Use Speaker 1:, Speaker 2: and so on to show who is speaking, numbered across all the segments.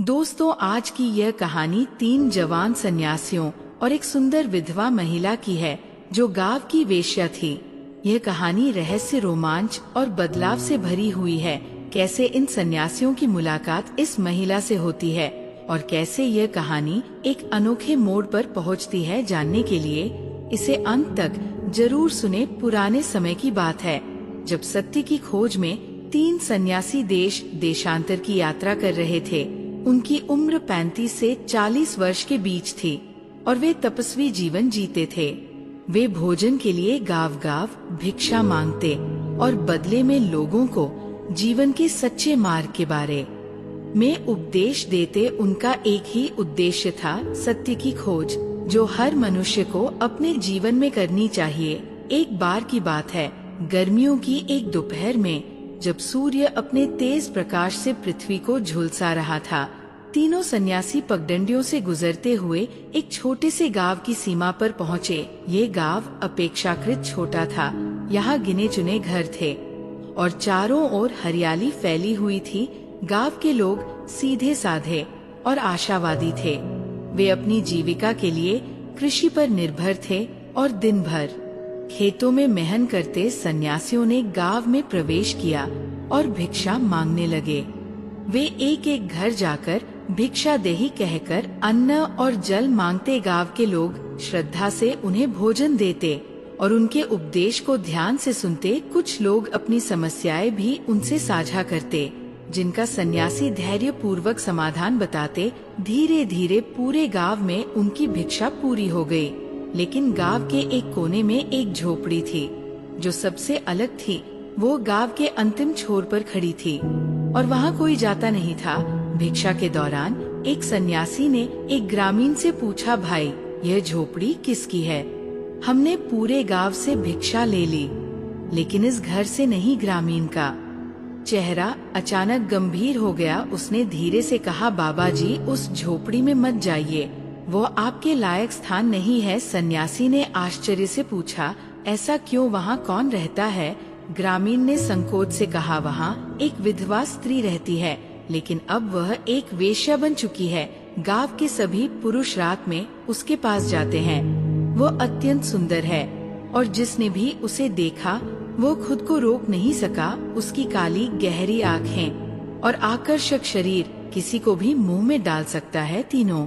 Speaker 1: दोस्तों, आज की यह कहानी 3 जवान सन्यासियों और एक सुंदर विधवा महिला की है जो गांव की वेश्या थी। यह कहानी रहस्य, रोमांच और बदलाव से भरी हुई है। कैसे इन सन्यासियों की मुलाकात इस महिला से होती है और कैसे यह कहानी एक अनोखे मोड़ पर पहुंचती है, जानने के लिए इसे अंत तक जरूर सुने। पुराने समय की बात है जब सत्य की खोज में 3 सन्यासी देश देशांतर की यात्रा कर रहे थे। उनकी उम्र 35 से 40 वर्ष के बीच थी और वे तपस्वी जीवन जीते थे। वे भोजन के लिए गांव-गांव भिक्षा मांगते और बदले में लोगों को जीवन के सच्चे मार्ग के बारे में उपदेश देते। उनका एक ही उद्देश्य था, सत्य की खोज, जो हर मनुष्य को अपने जीवन में करनी चाहिए। एक बार की बात है, गर्मियों की एक दोपहर में, जब सूर्य अपने तेज प्रकाश से पृथ्वी को झुलसा रहा था, तीनों सन्यासी पगडंडियों से गुजरते हुए एक छोटे से गांव की सीमा पर पहुँचे। ये गांव अपेक्षाकृत छोटा था। यहाँ गिने चुने घर थे और चारों ओर हरियाली फैली हुई थी। गांव के लोग सीधे साधे और आशावादी थे। वे अपनी जीविका के लिए कृषि पर निर्भर थे और दिन भर खेतों में मेहनत करते सन्यासियों ने गांव में प्रवेश किया और भिक्षा मांगने लगे। वे एक एक घर जाकर भिक्षा देही कहकर अन्न और जल मांगते। गांव के लोग श्रद्धा से उन्हें भोजन देते और उनके उपदेश को ध्यान से सुनते। कुछ लोग अपनी समस्याएं भी उनसे साझा करते, जिनका सन्यासी धैर्य पूर्वक समाधान बताते। धीरे धीरे पूरे गांव में उनकी भिक्षा पूरी हो गई। लेकिन गांव के एक कोने में एक झोपड़ी थी जो सबसे अलग थी। वो गांव के अंतिम छोर पर खड़ी थी और वहाँ कोई जाता नहीं था। भिक्षा के दौरान एक सन्यासी ने एक ग्रामीण से पूछा, भाई, यह झोपड़ी किसकी है? हमने पूरे गांव से भिक्षा ले ली, लेकिन इस घर से नहीं। ग्रामीण का चेहरा अचानक गंभीर हो गया। उसने धीरे से कहा, बाबा जी, उस झोपड़ी में मत जाइए, वो आपके लायक स्थान नहीं है। सन्यासी ने आश्चर्य से पूछा, ऐसा क्यों? वहाँ कौन रहता है? ग्रामीण ने संकोच से कहा, वहाँ एक विधवा स्त्री रहती है, लेकिन अब वह एक वेश्या बन चुकी है। गांव के सभी पुरुष रात में उसके पास जाते हैं। वो अत्यंत सुंदर है और जिसने भी उसे देखा वो खुद को रोक नहीं सका। उसकी काली गहरी आँखें और आकर्षक शरीर किसी को भी मुंह में डाल सकता है। तीनों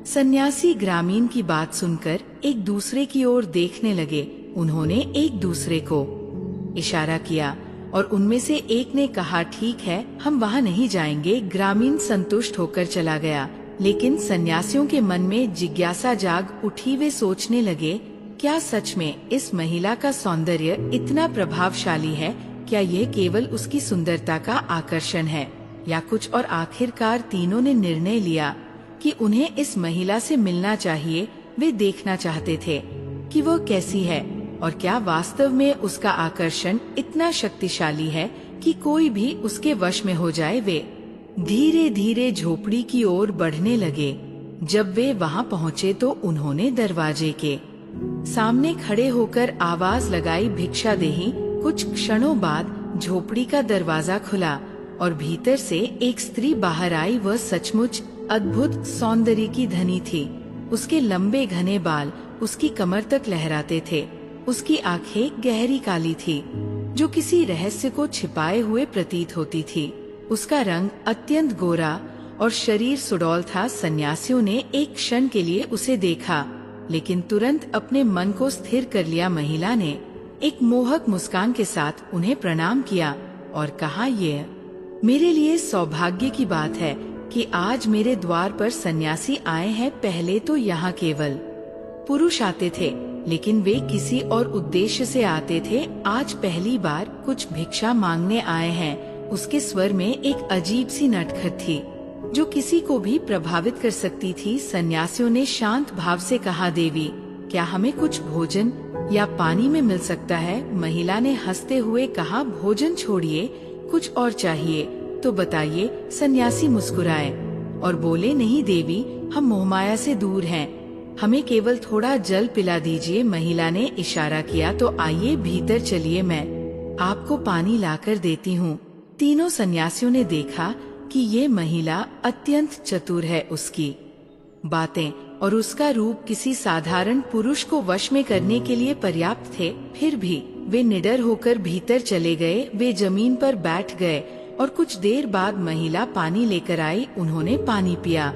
Speaker 1: सन्यासी ग्रामीण की बात सुनकर एक दूसरे की ओर देखने लगे। उन्होंने एक दूसरे को इशारा किया और उनमें से एक ने कहा, ठीक है, हम वहाँ नहीं जाएंगे। ग्रामीण संतुष्ट होकर चला गया। लेकिन सन्यासियों के मन में जिज्ञासा जाग उठी। वे सोचने लगे, क्या सच में इस महिला का सौंदर्य इतना प्रभावशाली है? क्या यह केवल उसकी सुंदरता का आकर्षण है या कुछ और? आखिरकार तीनों ने निर्णय लिया कि उन्हें इस महिला से मिलना चाहिए। वे देखना चाहते थे कि वो कैसी है और क्या वास्तव में उसका आकर्षण इतना शक्तिशाली है कि कोई भी उसके वश में हो जाए। वे धीरे धीरे झोपड़ी की ओर बढ़ने लगे। जब वे वहां पहुंचे तो उन्होंने दरवाजे के सामने खड़े होकर आवाज लगाई, भिक्षा देही। कुछ क्षणों बाद झोपड़ी का दरवाजा खुला और भीतर से एक स्त्री बाहर आई। वह सचमुच अद्भुत सौंदर्य की धनी थी। उसके लंबे घने बाल उसकी कमर तक लहराते थे। उसकी आंखें गहरी काली थी जो किसी रहस्य को छिपाए हुए प्रतीत होती थी। उसका रंग अत्यंत गोरा और शरीर सुडौल था। सन्यासियों ने एक क्षण के लिए उसे देखा, लेकिन तुरंत अपने मन को स्थिर कर लिया। महिला ने एक मोहक मुस्कान के साथ उन्हें प्रणाम किया और कहा, ये मेरे लिए सौभाग्य की बात है कि आज मेरे द्वार पर सन्यासी आए हैं। पहले तो यहाँ केवल पुरुष आते थे, लेकिन वे किसी और उद्देश्य से आते थे। आज पहली बार कुछ भिक्षा मांगने आए हैं। उसके स्वर में एक अजीब सी नटखट थी जो किसी को भी प्रभावित कर सकती थी। सन्यासियों ने शांत भाव से कहा, देवी, क्या हमें कुछ भोजन या पानी में मिल सकता है? महिला ने हंसते हुए कहा, भोजन छोड़िए, कुछ और चाहिए तो बताइए। सन्यासी मुस्कुराए और बोले, नहीं देवी, हम मोहमाया से दूर हैं, हमें केवल थोड़ा जल पिला दीजिए। महिला ने इशारा किया, तो आइए भीतर चलिए, मैं आपको पानी लाकर देती हूँ। तीनों सन्यासियों ने देखा कि ये महिला अत्यंत चतुर है। उसकी बातें और उसका रूप किसी साधारण पुरुष को वश में करने के लिए पर्याप्त थे। फिर भी वे निडर होकर भीतर चले गए। वे जमीन पर बैठ गए और कुछ देर बाद महिला पानी लेकर आई। उन्होंने पानी पिया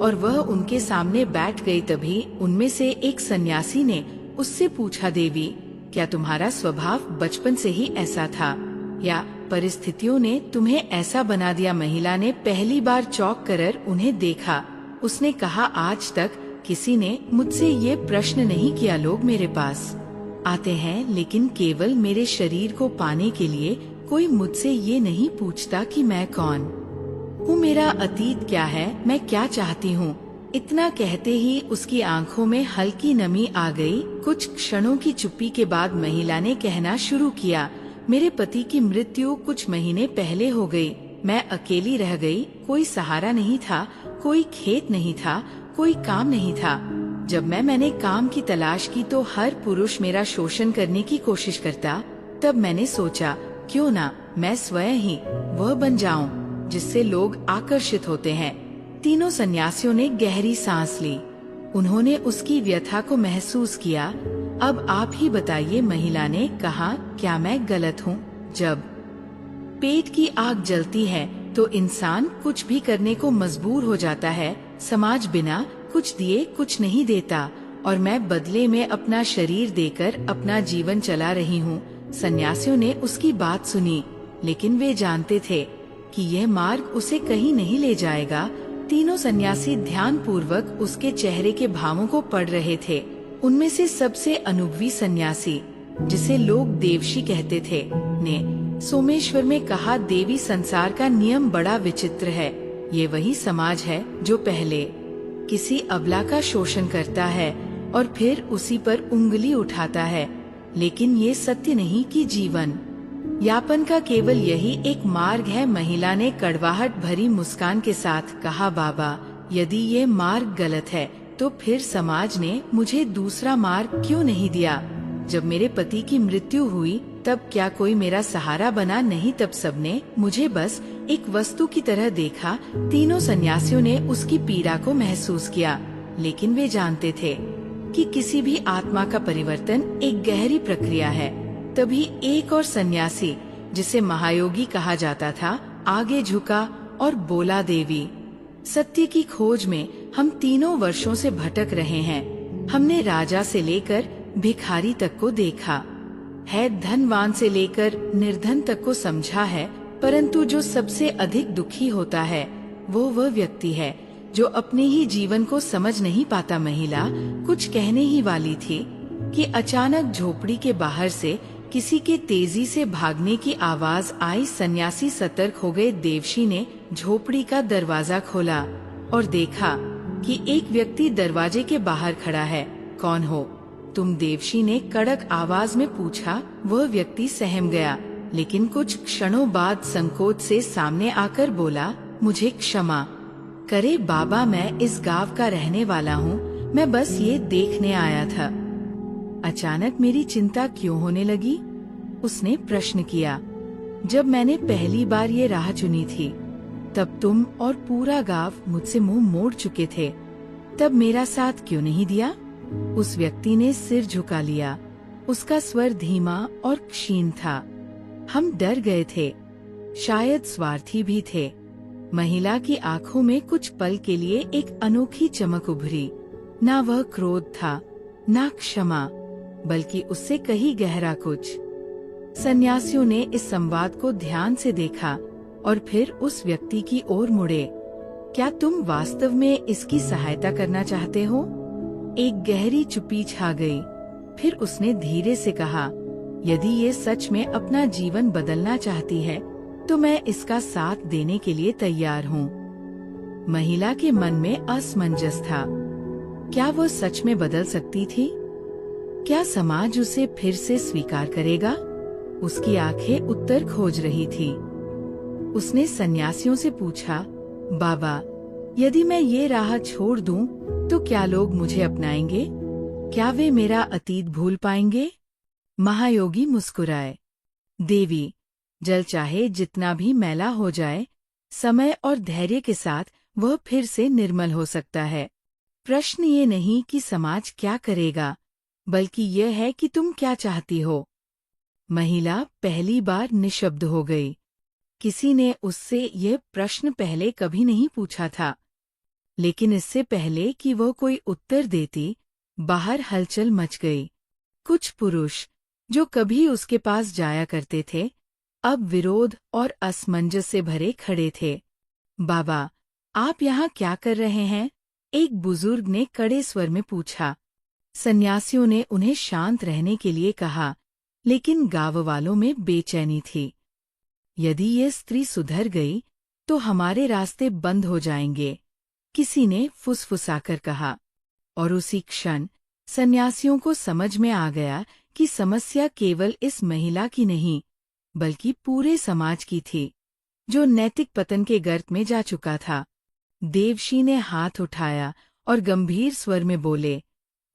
Speaker 1: और वह उनके सामने बैठ गई। तभी उनमें से एक सन्यासी ने उससे पूछा, देवी, क्या तुम्हारा स्वभाव बचपन से ही ऐसा था या परिस्थितियों ने तुम्हें ऐसा बना दिया? महिला ने पहली बार चौंक कर उन्हें देखा। उसने कहा, आज तक किसी ने मुझसे ये प्रश्न नहीं किया। लोग मेरे पास आते हैं लेकिन केवल मेरे शरीर को पाने के लिए। कोई मुझसे ये नहीं पूछता कि मैं कौन हूँ, मेरा अतीत क्या है, मैं क्या चाहती हूँ। इतना कहते ही उसकी आंखों में हल्की नमी आ गई। कुछ क्षणों की चुप्पी के बाद महिला ने कहना शुरू किया, मेरे पति की मृत्यु कुछ महीने पहले हो गई। मैं अकेली रह गई। कोई सहारा नहीं था, कोई खेत नहीं था, कोई काम नहीं था। जब मैंने काम की तलाश की तो हर पुरुष मेरा शोषण करने की कोशिश करता। तब मैंने सोचा, क्यों ना मैं स्वयं ही वह बन जाऊं जिससे लोग आकर्षित होते हैं। तीनों सन्यासियों ने गहरी सांस ली। उन्होंने उसकी व्यथा को महसूस किया। अब आप ही बताइए, महिला ने कहा, क्या मैं गलत हूँ? जब पेट की आग जलती है तो इंसान कुछ भी करने को मजबूर हो जाता है। समाज बिना कुछ दिए कुछ नहीं देता और मैं बदले में अपना शरीर देकर अपना जीवन चला रही हूँ। सन्यासियों ने उसकी बात सुनी, लेकिन वे जानते थे कि यह मार्ग उसे कहीं नहीं ले जाएगा। तीनों सन्यासी ध्यान पूर्वक उसके चेहरे के भावों को पढ़ रहे थे। उनमें से सबसे अनुभवी सन्यासी, जिसे लोग देवशी कहते थे, ने सोमेश्वर में कहा, देवी, संसार का नियम बड़ा विचित्र है। ये वही समाज है जो पहले किसी अबला का शोषण करता है और फिर उसी पर उंगली उठाता है। लेकिन ये सत्य नहीं कि जीवन यापन का केवल यही एक मार्ग है। महिला ने कड़वाहट भरी मुस्कान के साथ कहा, बाबा, यदि ये मार्ग गलत है तो फिर समाज ने मुझे दूसरा मार्ग क्यों नहीं दिया? जब मेरे पति की मृत्यु हुई तब क्या कोई मेरा सहारा बना? नहीं, तब सबने मुझे बस एक वस्तु की तरह देखा। तीनों सन्यासियों ने उसकी पीड़ा को महसूस किया, लेकिन वे जानते थे कि किसी भी आत्मा का परिवर्तन एक गहरी प्रक्रिया है। तभी एक और सन्यासी, जिसे महायोगी कहा जाता था, आगे झुका और बोला, देवी, सत्य की खोज में हम तीनों वर्षों से भटक रहे हैं। हमने राजा से लेकर भिखारी तक को देखा है, धनवान से लेकर निर्धन तक को समझा है, परंतु जो सबसे अधिक दुखी होता है वो वह व्यक्ति है जो अपने ही जीवन को समझ नहीं पाता। महिला कुछ कहने ही वाली थी कि अचानक झोपड़ी के बाहर से किसी के तेजी से भागने की आवाज आई। सन्यासी सतर्क हो गए। देवशी ने झोपड़ी का दरवाजा खोला और देखा कि एक व्यक्ति दरवाजे के बाहर खड़ा है। कौन हो तुम? देवशी ने कड़क आवाज में पूछा। वह व्यक्ति सहम गया, लेकिन कुछ क्षणों बाद संकोच से सामने आकर बोला, मुझे क्षमा करे बाबा, मैं इस गांव का रहने वाला हूँ। मैं बस ये देखने आया था। अचानक मेरी चिंता क्यों होने लगी? उसने प्रश्न किया। जब मैंने पहली बार ये राह चुनी थी तब तुम और पूरा गांव मुझसे मुंह मोड़ चुके थे। तब मेरा साथ क्यों नहीं दिया? उस व्यक्ति ने सिर झुका लिया। उसका स्वर धीमा और क्षीण था। हम डर गए थे, शायद स्वार्थी भी थे। महिला की आंखों में कुछ पल के लिए एक अनोखी चमक उभरी। ना वह क्रोध था, ना क्षमा, बल्कि उससे कहीं गहरा कुछ। सन्यासियों ने इस संवाद को ध्यान से देखा और फिर उस व्यक्ति की ओर मुड़े। क्या तुम वास्तव में इसकी सहायता करना चाहते हो? एक गहरी चुप्पी छा गई। फिर उसने धीरे से कहा, यदि ये सच में अपना जीवन बदलना चाहती है तो मैं इसका साथ देने के लिए तैयार हूँ। महिला के मन में असमंजस था। क्या वो सच में बदल सकती थी? क्या समाज उसे फिर से स्वीकार करेगा? उसकी आंखें उत्तर खोज रही थी। उसने सन्यासियों से पूछा, बाबा, यदि मैं ये राह छोड़ दूं तो क्या लोग मुझे अपनाएंगे? क्या वे मेरा अतीत भूल पाएंगे? महायोगी मुस्कुराए। देवी, जल चाहे जितना भी मैला हो जाए, समय और धैर्य के साथ वह फिर से निर्मल हो सकता है। प्रश्न ये नहीं कि समाज क्या करेगा, बल्कि यह है कि तुम क्या चाहती हो। महिला पहली बार निशब्द हो गई। किसी ने उससे यह प्रश्न पहले कभी नहीं पूछा था। लेकिन इससे पहले कि वह कोई उत्तर देती, बाहर हलचल मच गई। कुछ पुरुष, जो कभी उसके पास जाया करते थे, अब विरोध और असमंजस से भरे खड़े थे। बाबा, आप यहाँ क्या कर रहे हैं? एक बुजुर्ग ने कड़े स्वर में पूछा। सन्यासियों ने उन्हें शांत रहने के लिए कहा, लेकिन गांव वालों में बेचैनी थी। यदि ये स्त्री सुधर गई, तो हमारे रास्ते बंद हो जाएंगे, किसी ने फुसफुसाकर कहा। और उसी क्षण सन्यासियों को समझ में आ गया कि समस्या केवल इस महिला की नहीं, बल्कि पूरे समाज की थी, जो नैतिक पतन के गर्त में जा चुका था। देवशी ने हाथ उठाया और गंभीर स्वर में बोले,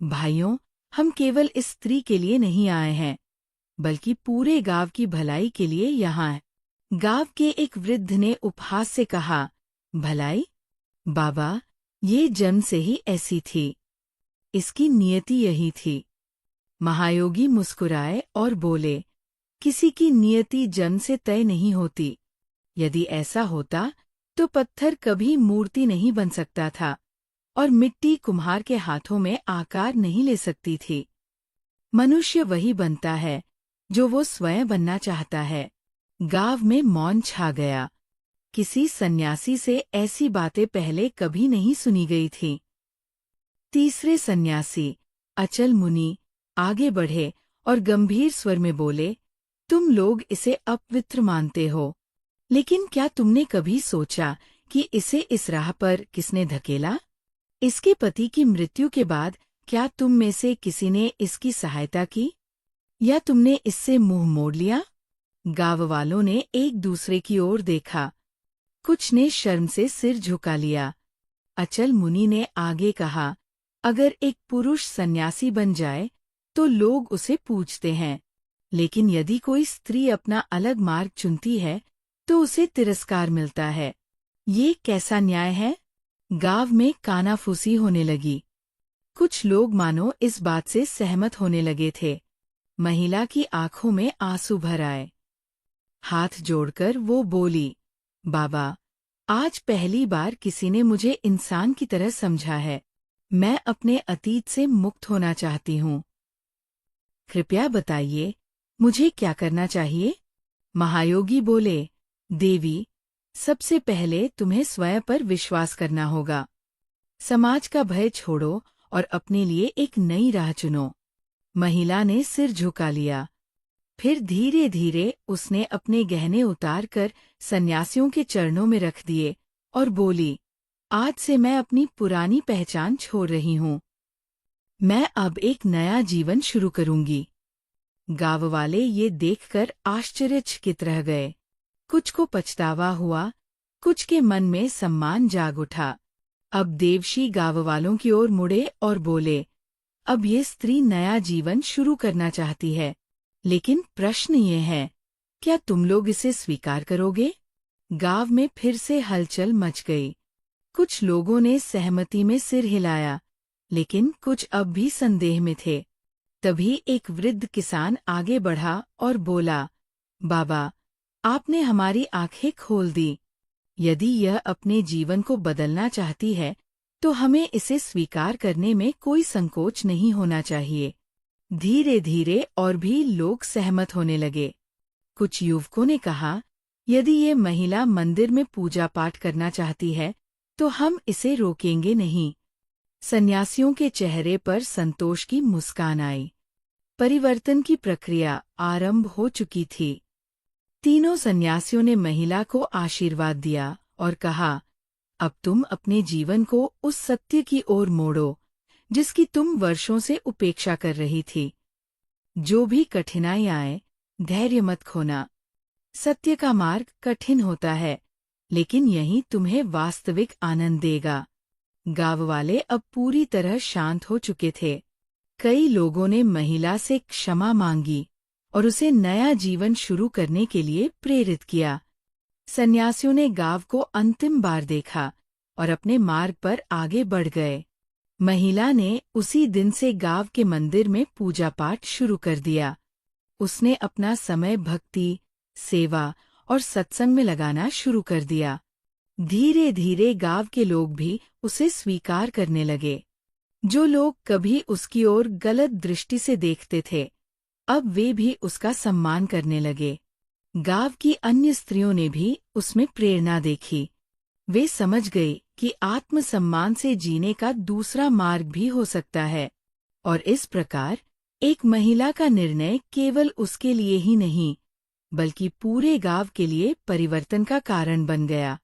Speaker 1: भाइयों, हम केवल इस स्त्री के लिए नहीं आए हैं, बल्कि पूरे गांव की भलाई के लिए यहाँ हैं। गांव के एक वृद्ध ने उपहास से कहा, भलाई? बाबा, ये जन्म से ही ऐसी थी। इसकी नियति यही थी। महायोगी मुस्कुराए और बोले, किसी की नियति जन्म से तय नहीं होती। यदि ऐसा होता, तो पत्थर कभी मूर्ति नहीं बन सकता था, और मिट्टी कुम्हार के हाथों में आकार नहीं ले सकती थी। मनुष्य वही बनता है, जो वो स्वयं बनना चाहता है। गांव में मौन छा गया। किसी सन्यासी से ऐसी बातें पहले कभी नहीं सुनी गई थी। तीसरे सन्यासी, अचल मुनि, आगे बढ़े और गंभीर स्वर में बोले, तुम लोग इसे अपवित्र मानते हो, लेकिन क्या तुमने कभी सोचा कि इसे इस राह पर किसने धकेला? इसके पति की मृत्यु के बाद क्या तुम में से किसी ने इसकी सहायता की, या तुमने इससे मुंह मोड़ लिया? गांव वालों ने एक दूसरे की ओर देखा। कुछ ने शर्म से सिर झुका लिया। अचल मुनि ने आगे कहा, अगर एक पुरुष सन्यासी बन जाए, तो लोग उसे पूजते हैं, लेकिन यदि कोई स्त्री अपना अलग मार्ग चुनती है, तो उसे तिरस्कार मिलता है। ये कैसा न्याय है? गांव में कानाफूसी होने लगी। कुछ लोग मानो इस बात से सहमत होने लगे थे। महिला की आंखों में आंसू भर आए। हाथ जोड़कर वो बोली, बाबा, आज पहली बार किसी ने मुझे इंसान की तरह समझा है। मैं अपने अतीत से मुक्त होना चाहती हूँ। कृपया बताइए, मुझे क्या करना चाहिए? महायोगी बोले, देवी, सबसे पहले तुम्हें स्वयं पर विश्वास करना होगा। समाज का भय छोड़ो और अपने लिए एक नई राह चुनो। महिला ने सिर झुका लिया। फिर धीरे धीरे उसने अपने गहने उतार कर सन्यासियों के चरणों में रख दिए और बोली, आज से मैं अपनी पुरानी पहचान छोड़ रही हूँ। मैं अब एक नया जीवन शुरू करूंगी। गांव वाले ये देखकर आश्चर्यचकित रह गए। कुछ को पछतावा हुआ, कुछ के मन में सम्मान जाग उठा। अब देवशी गांव वालों की ओर मुड़े और बोले, अब ये स्त्री नया जीवन शुरू करना चाहती है, लेकिन प्रश्न ये है, क्या तुम लोग इसे स्वीकार करोगे? गांव में फिर से हलचल मच गई। कुछ लोगों ने सहमति में सिर हिलाया, लेकिन कुछ अब भी संदेह में थे। तभी एक वृद्ध किसान आगे बढ़ा और बोला, बाबा, आपने हमारी आंखें खोल दी। यदि यह अपने जीवन को बदलना चाहती है, तो हमें इसे स्वीकार करने में कोई संकोच नहीं होना चाहिए। धीरे धीरे और भी लोग सहमत होने लगे। कुछ युवकों ने कहा, यदि ये महिला मंदिर में पूजा पाठ करना चाहती है, तो हम इसे रोकेंगे नहीं। सन्यासियों के चेहरे पर संतोष की मुस्कान आई। परिवर्तन की प्रक्रिया आरंभ हो चुकी थी। तीनों सन्यासियों ने महिला को आशीर्वाद दिया और कहा, अब तुम अपने जीवन को उस सत्य की ओर मोड़ो, जिसकी तुम वर्षों से उपेक्षा कर रही थी। जो भी कठिनाई आए, धैर्य मत खोना। सत्य का मार्ग कठिन होता है, लेकिन यही तुम्हें वास्तविक आनंद देगा। गांव वाले अब पूरी तरह शांत हो चुके थे। कई लोगों ने महिला से क्षमा मांगी और उसे नया जीवन शुरू करने के लिए प्रेरित किया। सन्यासियों ने गांव को अंतिम बार देखा और अपने मार्ग पर आगे बढ़ गए। महिला ने उसी दिन से गांव के मंदिर में पूजा पाठ शुरू कर दिया। उसने अपना समय भक्ति, सेवा और सत्संग में लगाना शुरू कर दिया। धीरे धीरे गांव के लोग भी उसे स्वीकार करने लगे। जो लोग कभी उसकी ओर गलत दृष्टि से देखते थे, अब वे भी उसका सम्मान करने लगे। गांव की अन्य स्त्रियों ने भी उसमें प्रेरणा देखी। वे समझ गई कि आत्मसम्मान से जीने का दूसरा मार्ग भी हो सकता है, और इस प्रकार एक महिला का निर्णय केवल उसके लिए ही नहीं, बल्कि पूरे गांव के लिए परिवर्तन का कारण बन गया।